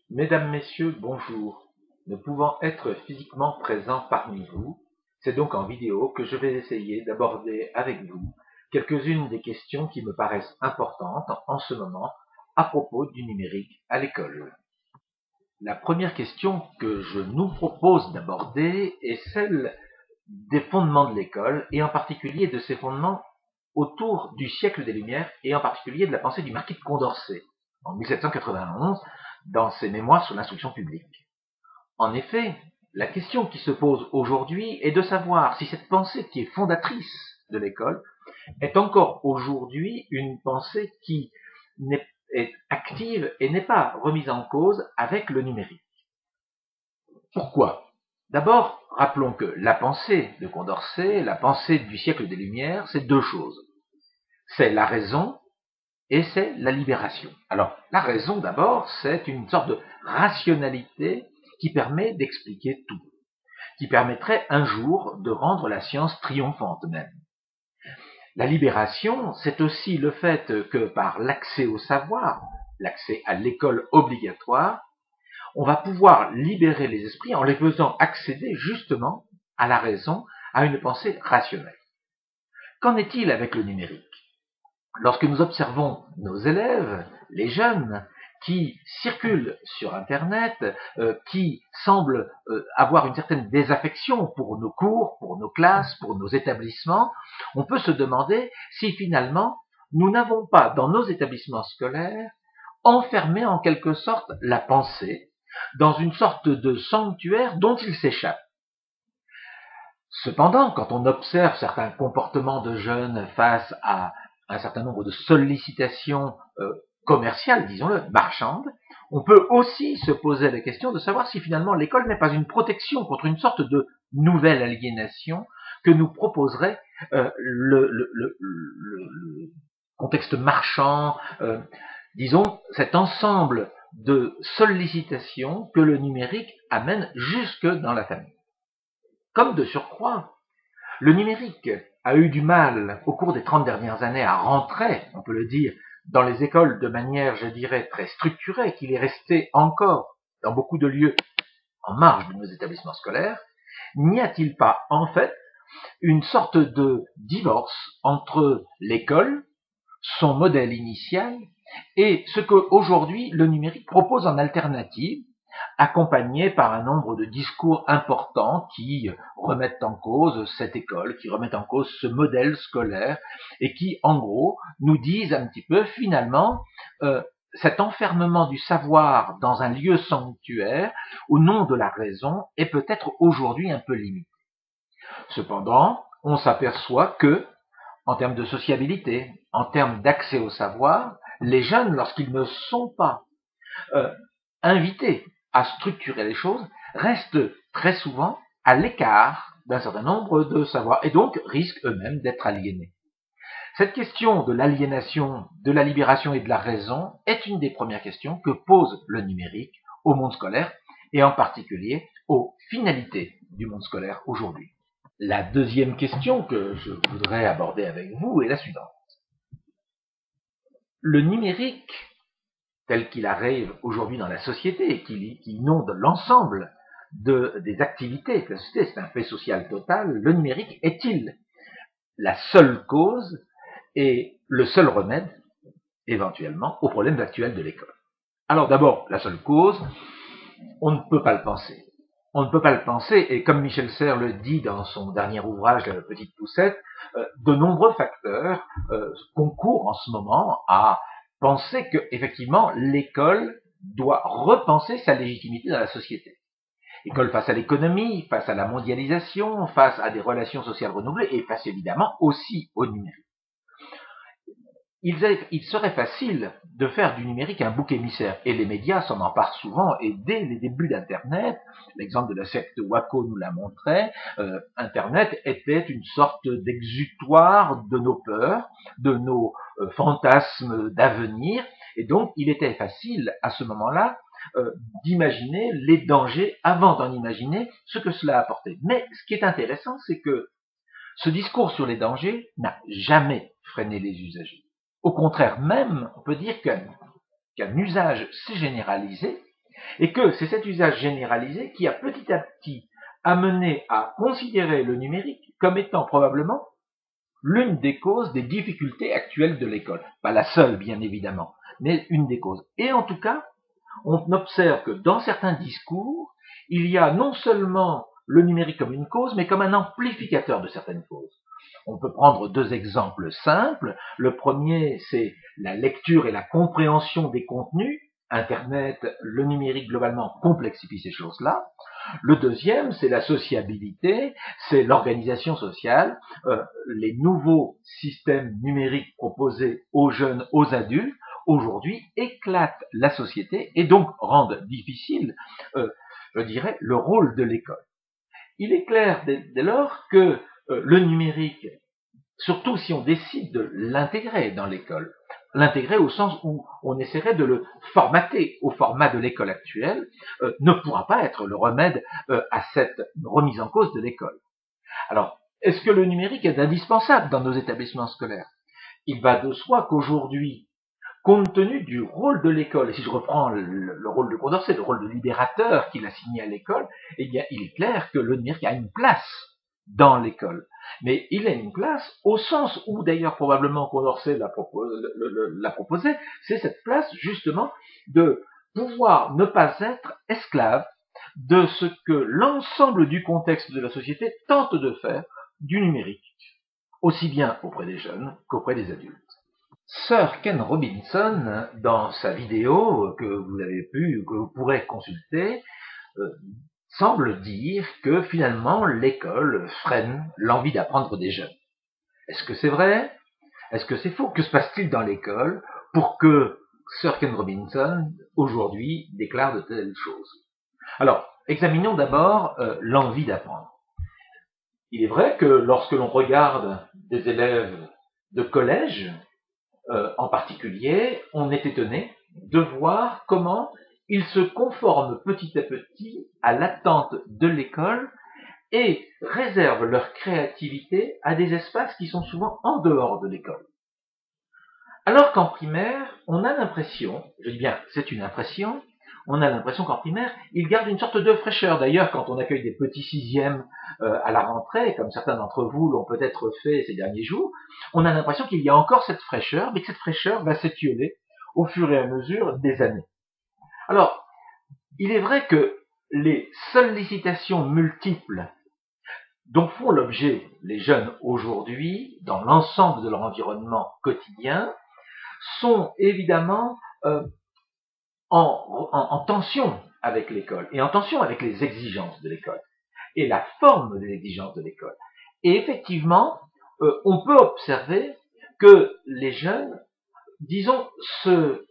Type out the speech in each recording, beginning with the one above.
Mesdames, Messieurs, bonjour. Ne pouvant être physiquement présent parmi vous, c'est donc en vidéo que je vais essayer d'aborder avec vous quelques-unes des questions qui me paraissent importantes en ce moment à propos du numérique à l'école. La première question que je nous propose d'aborder est celle des fondements de l'école et en particulier de ses fondements autour du siècle des Lumières et en particulier de la pensée du marquis de Condorcet en 1791 dans ses mémoires sur l'instruction publique. En effet, la question qui se pose aujourd'hui est de savoir si cette pensée qui est fondatrice de l'école est encore aujourd'hui une pensée qui est active et n'est pas remise en cause avec le numérique. Pourquoi ? D'abord, rappelons que la pensée de Condorcet, la pensée du siècle des Lumières, c'est deux choses. C'est la raison et c'est la libération. Alors, la raison d'abord, c'est une sorte de rationalité qui permet d'expliquer tout, qui permettrait un jour de rendre la science triomphante même. La libération, c'est aussi le fait que par l'accès au savoir, l'accès à l'école obligatoire, on va pouvoir libérer les esprits en les faisant accéder justement à la raison, à une pensée rationnelle. Qu'en est-il avec le numérique ? Lorsque nous observons nos élèves, les jeunes, qui circulent sur Internet, qui semblent avoir une certaine désaffection pour nos cours, pour nos classes, pour nos établissements, on peut se demander si finalement nous n'avons pas dans nos établissements scolaires enfermé en quelque sorte la pensée dans une sorte de sanctuaire dont ils s'échappent. Cependant, quand on observe certains comportements de jeunes face à un certain nombre de sollicitations commerciales, disons-le, marchandes, on peut aussi se poser la question de savoir si finalement l'école n'est pas une protection contre une sorte de nouvelle aliénation que nous proposerait le contexte marchand, disons, cet ensemble de sollicitations que le numérique amène jusque dans la famille. Comme de surcroît, le numérique a eu du mal au cours des 30 dernières années à rentrer, on peut le dire, dans les écoles de manière, je dirais, très structurée, qu'il est resté encore dans beaucoup de lieux en marge de nos établissements scolaires. N'y a-t-il pas, en fait, une sorte de divorce entre l'école, son modèle initial, et ce qu'aujourd'hui le numérique propose en alternative, accompagné par un nombre de discours importants qui remettent en cause cette école, qui remettent en cause ce modèle scolaire et qui, en gros, nous disent un petit peu finalement cet enfermement du savoir dans un lieu sanctuaire au nom de la raison est peut-être aujourd'hui un peu limité. Cependant, on s'aperçoit que, en termes de sociabilité, en termes d'accès au savoir, les jeunes, lorsqu'ils ne sont pas invités à structurer les choses, restent très souvent à l'écart d'un certain nombre de savoirs et donc risquent eux-mêmes d'être aliénés. Cette question de l'aliénation, de la libération et de la raison est une des premières questions que pose le numérique au monde scolaire et en particulier aux finalités du monde scolaire aujourd'hui. La deuxième question que je voudrais aborder avec vous est la suivante. Le numérique, tel qu'il arrive aujourd'hui dans la société et qui inonde l'ensemble des activités de la société, c'est un fait social total, le numérique est-il la seule cause et le seul remède, éventuellement, aux problèmes actuels de l'école? Alors d'abord, la seule cause, on ne peut pas le penser. On ne peut pas le penser, et comme Michel Serres le dit dans son dernier ouvrage, La petite poussette, de nombreux facteurs concourent en ce moment à penser que, effectivement, l'école doit repenser sa légitimité dans la société. L'école face à l'économie, face à la mondialisation, face à des relations sociales renouvelées, et face évidemment aussi au numérique. Il serait facile de faire du numérique un bouc émissaire, et les médias s'en emparent souvent, et dès les débuts d'Internet, l'exemple de la secte Waco nous l'a montré, Internet était une sorte d'exutoire de nos peurs, de nos fantasmes d'avenir, et donc il était facile à ce moment-là d'imaginer les dangers avant d'en imaginer ce que cela apportait. Mais ce qui est intéressant, c'est que ce discours sur les dangers n'a jamais freiné les usagers. Au contraire même, on peut dire qu'un usage si généralisé Et que c'est cet usage généralisé qui a petit à petit amené à considérer le numérique comme étant probablement l'une des causes des difficultés actuelles de l'école. Pas la seule, bien évidemment, mais une des causes. Et en tout cas, on observe que dans certains discours, il y a non seulement le numérique comme une cause, mais comme un amplificateur de certaines causes. On peut prendre deux exemples simples. Le premier, c'est la lecture et la compréhension des contenus. Internet, le numérique globalement complexifie ces choses-là. Le deuxième, c'est la sociabilité, c'est l'organisation sociale, les nouveaux systèmes numériques proposés aux jeunes, aux adultes, aujourd'hui éclatent la société et donc rendent difficile, je dirais, le rôle de l'école. Il est clair dès lors que le numérique, surtout si on décide de l'intégrer dans l'école, l'intégrer au sens où on essaierait de le formater au format de l'école actuelle, ne pourra pas être le remède à cette remise en cause de l'école. Alors, est-ce que le numérique est indispensable dans nos établissements scolaires? Il va de soi qu'aujourd'hui, compte tenu du rôle de l'école, et si je reprends le rôle de Condorcet, le rôle de libérateur qu'il a signé à l'école, eh bien, il est clair que le numérique a une place dans l'école. Mais il a une place au sens où, d'ailleurs, probablement Condorcet l'a proposé, c'est cette place, justement, de pouvoir ne pas être esclave de ce que l'ensemble du contexte de la société tente de faire du numérique, aussi bien auprès des jeunes qu'auprès des adultes. Sir Ken Robinson, dans sa vidéo que vous pourrez consulter, semble dire que finalement l'école freine l'envie d'apprendre des jeunes. Est-ce que c'est vrai? Est-ce que c'est faux? Que se passe-t-il dans l'école pour que Sir Ken Robinson, aujourd'hui, déclare de telles choses? Alors, examinons d'abord l'envie d'apprendre. Il est vrai que lorsque l'on regarde des élèves de collège, en particulier, on est étonné de voir comment ils se conforment petit à petit à l'attente de l'école et réservent leur créativité à des espaces qui sont souvent en dehors de l'école. Alors qu'en primaire, on a l'impression, je dis bien, c'est une impression, on a l'impression qu'en primaire, ils gardent une sorte de fraîcheur. D'ailleurs, quand on accueille des petits sixièmes à la rentrée, comme certains d'entre vous l'ont peut-être fait ces derniers jours, on a l'impression qu'il y a encore cette fraîcheur, mais que cette fraîcheur va s'étioler au fur et à mesure des années. Alors, il est vrai que les sollicitations multiples dont font l'objet les jeunes aujourd'hui, dans l'ensemble de leur environnement quotidien, sont évidemment en tension avec l'école et en tension avec les exigences de l'école et la forme des exigences de l'école. Et effectivement, on peut observer que les jeunes, disons, se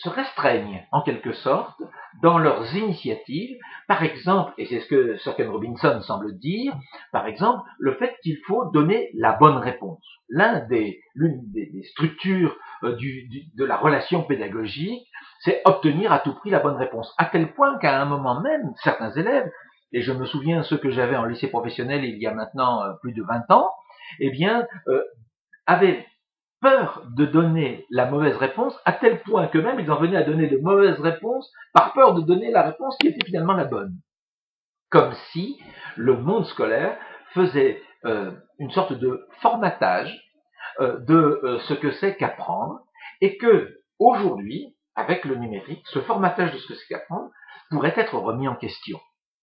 restreignent en quelque sorte dans leurs initiatives, par exemple, et c'est ce que Sir Ken Robinson semble dire, par exemple, le fait qu'il faut donner la bonne réponse. L'une des structures de la relation pédagogique, c'est obtenir à tout prix la bonne réponse, à tel point qu'à un moment même, certains élèves, et je me souviens ceux que j'avais en lycée professionnel il y a maintenant plus de 20 ans, eh bien, avaient peur de donner la mauvaise réponse, à tel point que même ils en venaient à donner de mauvaises réponses par peur de donner la réponse qui était finalement la bonne. Comme si le monde scolaire faisait une sorte de formatage de ce que c'est qu'apprendre, et que aujourd'hui, avec le numérique, ce formatage de ce que c'est qu'apprendre pourrait être remis en question.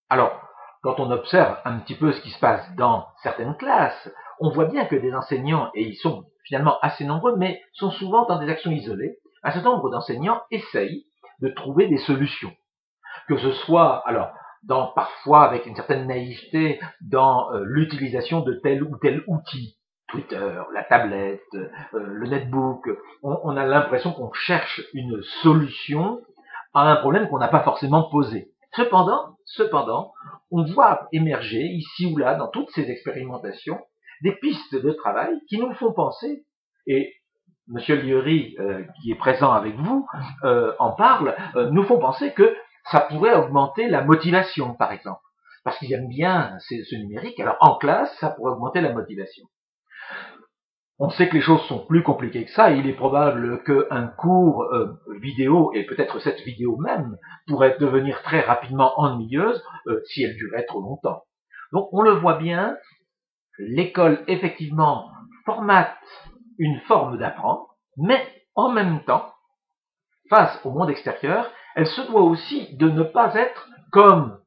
Alors, quand on observe un petit peu ce qui se passe dans certaines classes, on voit bien que des enseignants, et ils sont finalement assez nombreux, mais sont souvent dans des actions isolées, un certain nombre d'enseignants essayent de trouver des solutions. Que ce soit, alors, parfois avec une certaine naïveté, dans l'utilisation de tel ou tel outil, Twitter, la tablette, le netbook, on a l'impression qu'on cherche une solution à un problème qu'on n'a pas forcément posé. Cependant, on voit émerger ici ou là, dans toutes ces expérimentations, des pistes de travail qui nous font penser, et Monsieur Lieury, qui est présent avec vous, en parle, nous font penser que ça pourrait augmenter la motivation, par exemple. Parce qu'ils aiment bien ce numérique, alors en classe, ça pourrait augmenter la motivation. On sait que les choses sont plus compliquées que ça, et il est probable qu'un cours vidéo, et peut-être cette vidéo même, pourrait devenir très rapidement ennuyeuse si elle durait trop longtemps. Donc on le voit bien, l'école effectivement formate une forme d'apprendre, mais en même temps, face au monde extérieur, elle se doit aussi de ne pas être comme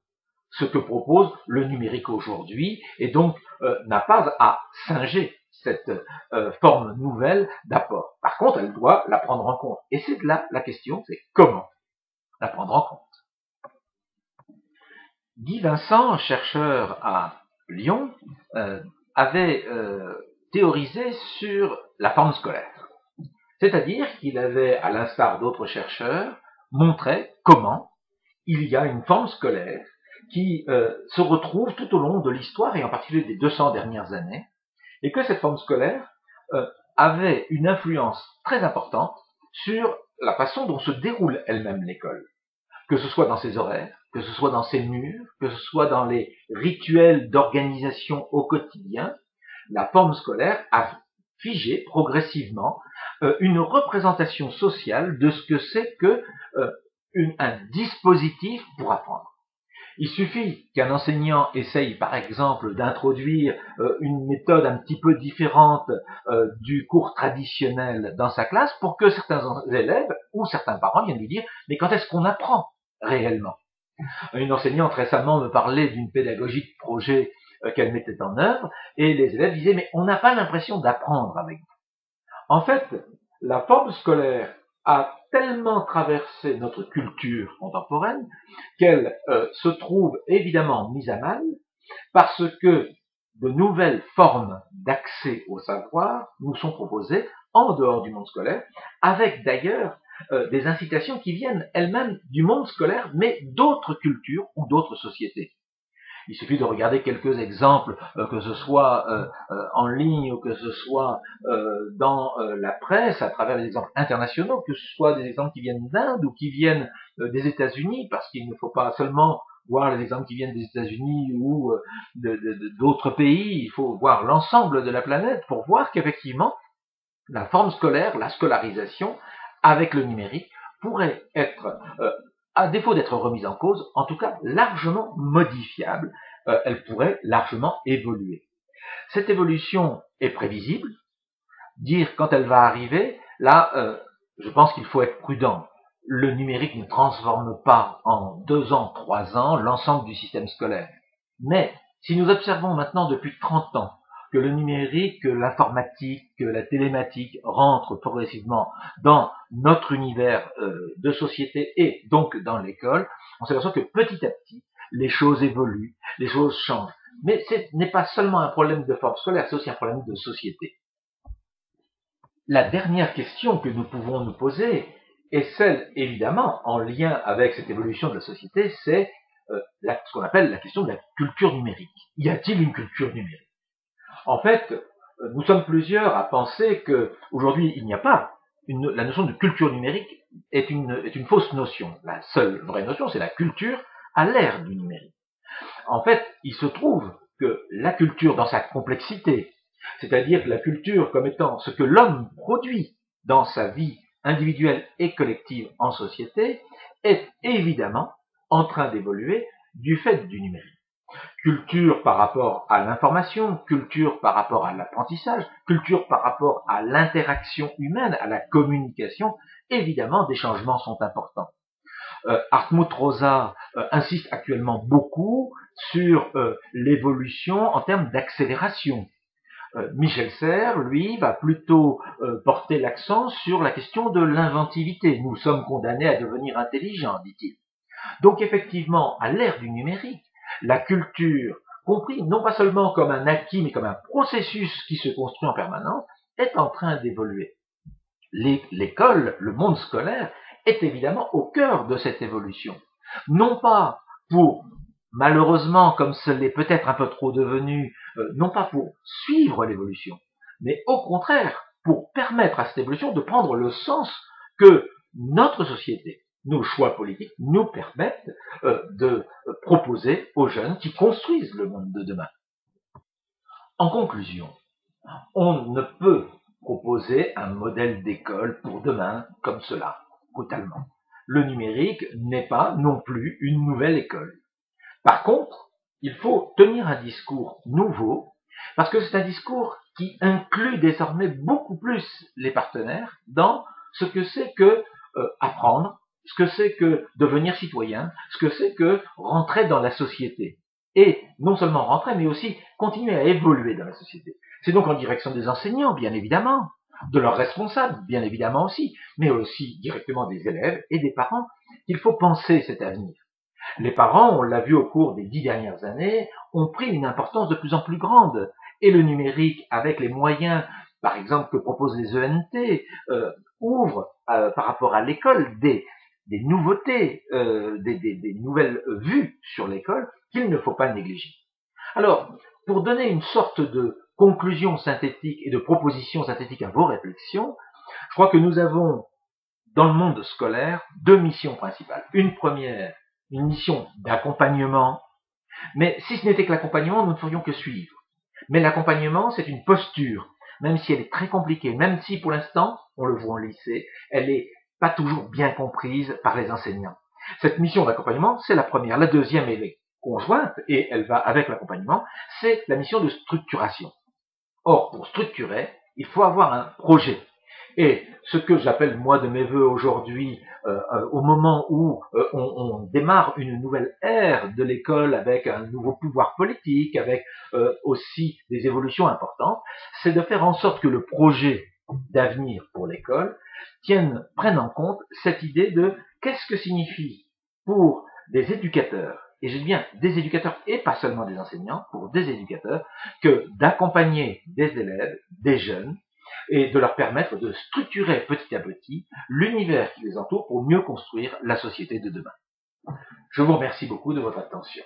ce que propose le numérique aujourd'hui, et donc n'a pas à singer cette forme nouvelle d'apport. Par contre, elle doit la prendre en compte. Et c'est là la question, c'est comment la prendre en compte. Guy Vincent, chercheur à Lyon, avait théorisé sur la forme scolaire. C'est-à-dire qu'il avait, à l'instar d'autres chercheurs, montré comment il y a une forme scolaire qui se retrouve tout au long de l'histoire, et en particulier des 200 dernières années, et que cette forme scolaire avait une influence très importante sur la façon dont se déroule elle-même l'école, que ce soit dans ses horaires, que ce soit dans ses murs, que ce soit dans les rituels d'organisation au quotidien. La forme scolaire a figé progressivement une représentation sociale de ce que c'est que un dispositif pour apprendre. Il suffit qu'un enseignant essaye, par exemple, d'introduire une méthode un petit peu différente du cours traditionnel dans sa classe pour que certains élèves ou certains parents viennent lui dire « Mais quand est-ce qu'on apprend réellement ?» Une enseignante récemment me parlait d'une pédagogie de projet qu'elle mettait en œuvre, et les élèves disaient « Mais on n'a pas l'impression d'apprendre avec vous. » En fait, la forme scolaire a tellement traversé notre culture contemporaine qu'elle se trouve évidemment mise à mal parce que de nouvelles formes d'accès au savoir nous sont proposées en dehors du monde scolaire, avec d'ailleurs des incitations qui viennent elles-mêmes du monde scolaire, mais d'autres cultures ou d'autres sociétés. Il suffit de regarder quelques exemples, que ce soit en ligne ou que ce soit dans la presse, à travers les exemples internationaux, que ce soit des exemples qui viennent d'Inde ou qui viennent des États-Unis, parce qu'il ne faut pas seulement voir les exemples qui viennent des États-Unis ou d'autres pays, il faut voir l'ensemble de la planète pour voir qu'effectivement, la forme scolaire, la scolarisation, avec le numérique, pourrait être, à défaut d'être remise en cause, en tout cas largement modifiable. Elle pourrait largement évoluer. Cette évolution est prévisible. Dire quand elle va arriver, là, je pense qu'il faut être prudent. Le numérique ne transforme pas en 2 ans, 3 ans l'ensemble du système scolaire. Mais si nous observons maintenant depuis 30 ans que le numérique, que l'informatique, que la télématique rentrent progressivement dans notre univers de société et donc dans l'école, on s'aperçoit que petit à petit, les choses évoluent, les choses changent. Mais ce n'est pas seulement un problème de forme scolaire, c'est aussi un problème de société. La dernière question que nous pouvons nous poser est celle, évidemment, en lien avec cette évolution de la société, c'est ce qu'on appelle la question de la culture numérique. Y a-t-il une culture numérique? En fait, nous sommes plusieurs à penser qu'aujourd'hui, il n'y a pas la notion de culture numérique est une fausse notion. La seule vraie notion, c'est la culture à l'ère du numérique. En fait, il se trouve que la culture dans sa complexité, c'est-à-dire la culture comme étant ce que l'homme produit dans sa vie individuelle et collective en société, est évidemment en train d'évoluer du fait du numérique. Culture par rapport à l'information, culture par rapport à l'apprentissage, culture par rapport à l'interaction humaine, à la communication, évidemment, des changements sont importants. Hartmut Rosa insiste actuellement beaucoup sur l'évolution en termes d'accélération. Michel Serres, lui, va plutôt porter l'accent sur la question de l'inventivité. Nous sommes condamnés à devenir intelligents, dit-il. Donc effectivement, à l'ère du numérique, la culture, compris non pas seulement comme un acquis, mais comme un processus qui se construit en permanence, est en train d'évoluer. L'école, le monde scolaire, est évidemment au cœur de cette évolution. Non pas pour, malheureusement, comme ce l'est peut-être un peu trop devenu, non pas pour suivre l'évolution, mais au contraire, pour permettre à cette évolution de prendre le sens que notre société, nos choix politiques nous permettent de proposer aux jeunes qui construisent le monde de demain. En conclusion, On ne peut proposer un modèle d'école pour demain comme cela, brutalement. Le numérique n'est pas non plus une nouvelle école. Par contre, il faut tenir un discours nouveau, parce que c'est un discours qui inclut désormais beaucoup plus les partenaires dans ce que c'est que apprendre, ce que c'est que devenir citoyen, ce que c'est que rentrer dans la société. Et non seulement rentrer, mais aussi continuer à évoluer dans la société. C'est donc en direction des enseignants, bien évidemment, de leurs responsables, bien évidemment aussi, mais aussi directement des élèves et des parents qu'il faut penser cet avenir. Les parents, on l'a vu au cours des 10 dernières années, ont pris une importance de plus en plus grande. Et le numérique, avec les moyens, par exemple, que proposent les ENT, ouvre par rapport à l'école des nouveautés, des nouvelles vues sur l'école qu'il ne faut pas négliger. Alors, pour donner une sorte de conclusion synthétique et de proposition synthétique à vos réflexions, je crois que nous avons, dans le monde scolaire, deux missions principales. Une première, une mission d'accompagnement, mais si ce n'était que l'accompagnement, nous ne ferions que suivre. Mais l'accompagnement, c'est une posture, même si elle est très compliquée, même si pour l'instant, on le voit en lycée, elle n'est pas toujours bien comprise par les enseignants. Cette mission d'accompagnement, c'est la première. La deuxième, elle est conjointe, et elle va avec l'accompagnement, c'est la mission de structuration. Or, pour structurer, il faut avoir un projet. Et ce que j'appelle moi de mes voeux aujourd'hui, au moment où on démarre une nouvelle ère de l'école avec un nouveau pouvoir politique, avec aussi des évolutions importantes, c'est de faire en sorte que le projet d'avenir pour l'école prenne en compte cette idée de qu'est-ce que signifie pour des éducateurs, et je dis bien des éducateurs et pas seulement des enseignants, pour des éducateurs, que d'accompagner des élèves, des jeunes, et de leur permettre de structurer petit à petit l'univers qui les entoure pour mieux construire la société de demain. Je vous remercie beaucoup de votre attention.